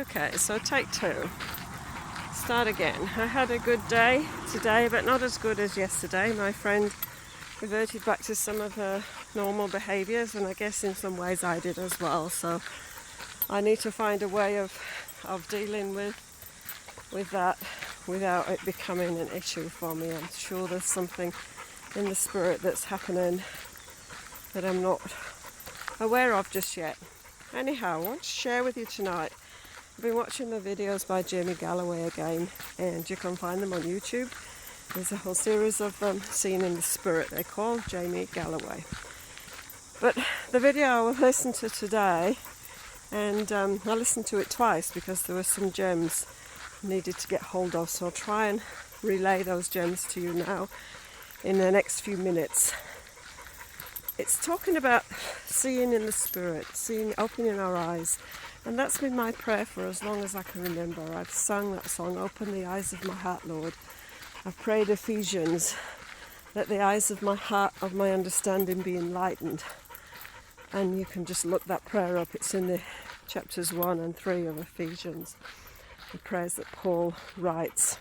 Okay, so take two. Start again. I had a good day today, but not as good as yesterday. My friend reverted back to some of her normal behaviours, and I guess in some ways I did as well. So I need to find a way of dealing with that without it becoming an issue for me. I'm sure there's something in the spirit that's happening that I'm not aware of just yet. Anyhow, I want to share with you tonight. I've been watching the videos by Jamie Galloway again, and you can find them on YouTube. There's a whole series of them, Seen in the Spirit, they're called, Jamie Galloway. But the video I will listen to today, and I listened to it twice because there were some gems needed to get hold of, so I'll try and relay those gems to you now in the next few minutes. It's talking about seeing in the Spirit, seeing, opening our eyes. And that's been my prayer for as long as I can remember. I've sung that song, Open the Eyes of My Heart, Lord. I've prayed Ephesians, let the eyes of my heart, of my understanding be enlightened. And you can just look that prayer up. It's in the chapters 1 and 3 of Ephesians, the prayers that Paul writes.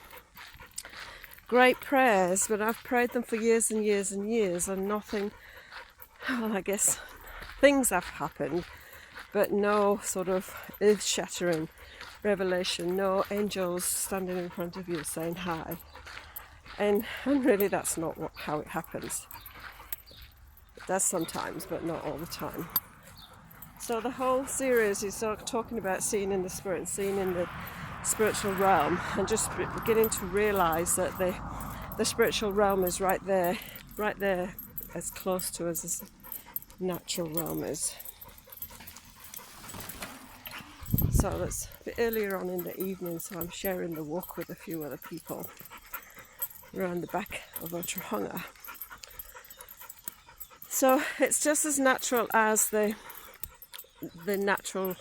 Great prayers, but I've prayed them for years and years and years, and nothing, well, I guess things have happened, but no sort of earth-shattering revelation, no angels standing in front of you saying hi. And really that's not how it happens. It does sometimes, but not all the time. So the whole series is sort of talking about seeing in the Spirit and seeing in the spiritual realm, and just beginning to realise that the spiritual realm is right there, as close to us as the natural realm is. So that's a bit earlier on in the evening, so I'm sharing the walk with a few other people around the back of Otorohanga. So it's just as natural as the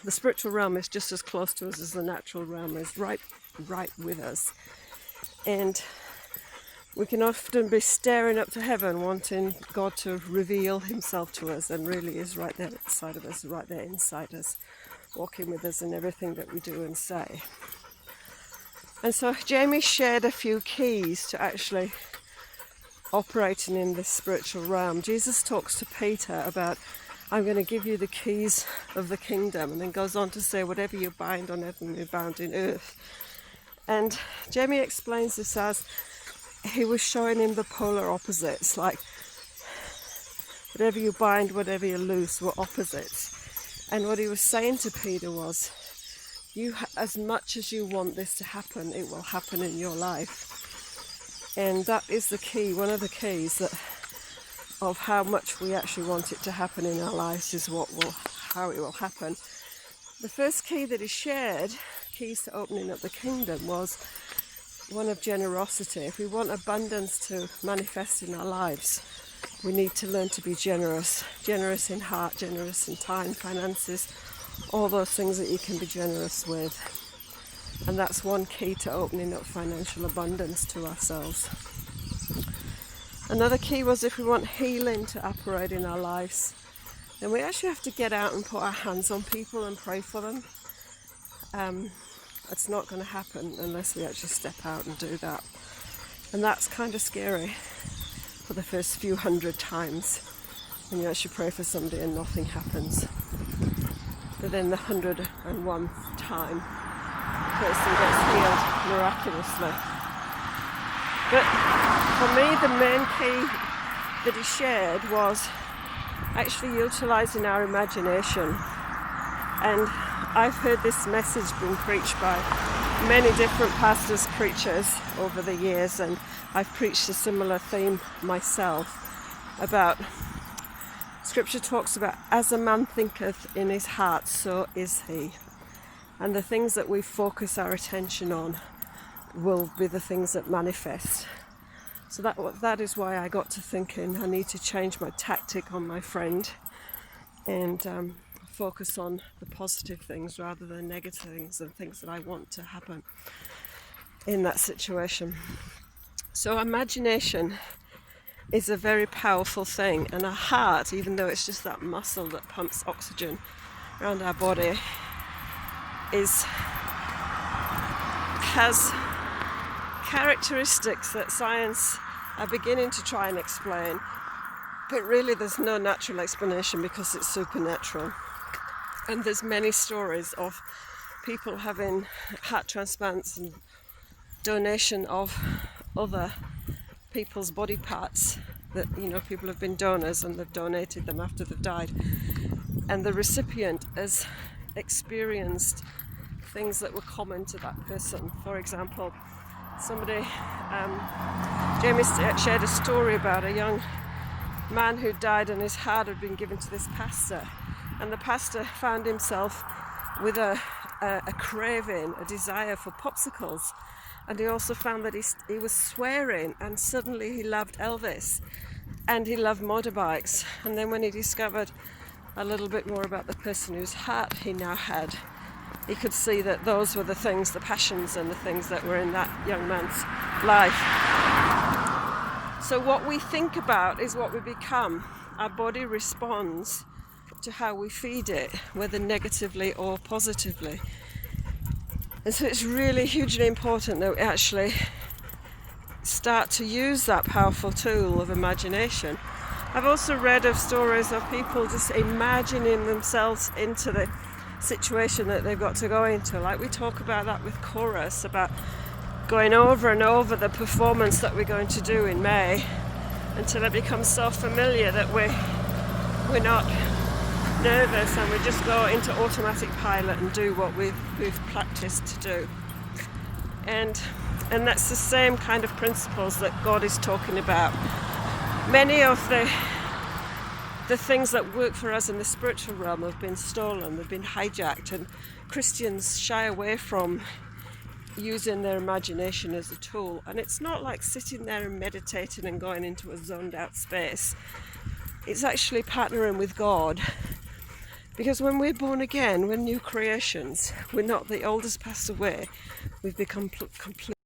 spiritual realm is just as close to us as the natural realm is, right with us. And we can often be staring up to heaven, wanting God to reveal himself to us, and really is right there inside of us, right there inside us, walking with us in everything that we do and say. And so Jamie shared a few keys to actually operating in this spiritual realm. Jesus talks to Peter about, I'm going to give you the keys of the kingdom, and then goes on to say, whatever you bind on heaven will be bound in earth. And Jamie explains this as he was showing him the polar opposites, like whatever you bind, whatever you loose were opposites. And what he was saying to Peter was, as much as you want this to happen, it will happen in your life. And that is the key, one of the keys of how much we actually want it to happen in our lives is how it will happen. The first key that he shared, keys to opening up the kingdom, was one of generosity. If we want abundance to manifest in our lives, we need to learn to be generous in heart, generous in time, finances, all those things that you can be generous with. And that's one key to opening up financial abundance to ourselves. Another key was if we want healing to operate in our lives, then we actually have to get out and put our hands on people and pray for them. It's not going to happen unless we actually step out and do that. And that's kind of scary for the first few hundred times when you actually pray for somebody and nothing happens. But then the 101th time, the person gets healed miraculously. But for me, the main key that he shared was actually utilising our imagination. And I've heard this message being preached by many different pastors, preachers over the years, and I've preached a similar theme myself about Scripture talks about, as a man thinketh in his heart, so is he. And the things that we focus our attention on will be the things that manifest. So that is why I got to thinking I need to change my tactic on my friend and focus on the positive things rather than negative things and things that I want to happen in that situation. So imagination is a very powerful thing, and our heart, even though it's just that muscle that pumps oxygen around our body, is has characteristics that science are beginning to try and explain, but really there's no natural explanation because it's supernatural. And there's many stories of people having heart transplants and donation of other people's body parts that, people have been donors and they've donated them after they've died, and the recipient has experienced things that were common to that person. For example, Jamie shared a story about a young man who died and his heart had been given to this pastor, and the pastor found himself with a craving, a desire for popsicles, and he also found that he was swearing, and suddenly he loved Elvis and he loved motorbikes. And then when he discovered a little bit more about the person whose heart he now had, he could see that those were the things, the passions and the things that were in that young man's life. So what we think about is what we become. Our body responds to how we feed it, whether negatively or positively. And so it's really hugely important that we actually start to use that powerful tool of imagination. I've also read of stories of people just imagining themselves into the situation that they've got to go into. Like we talk about that with Chorus, about going over and over the performance that we're going to do in May until it becomes so familiar that we're not nervous and we just go into automatic pilot and do what we've practiced to do. And that's the same kind of principles that God is talking about. Many of the things that work for us in the spiritual realm have been stolen, they've been hijacked, and Christians shy away from using their imagination as a tool. And it's not like sitting there and meditating and going into a zoned out space. It's actually partnering with God. Because when we're born again, we're new creations. We're not, the old has passed away. We've become completely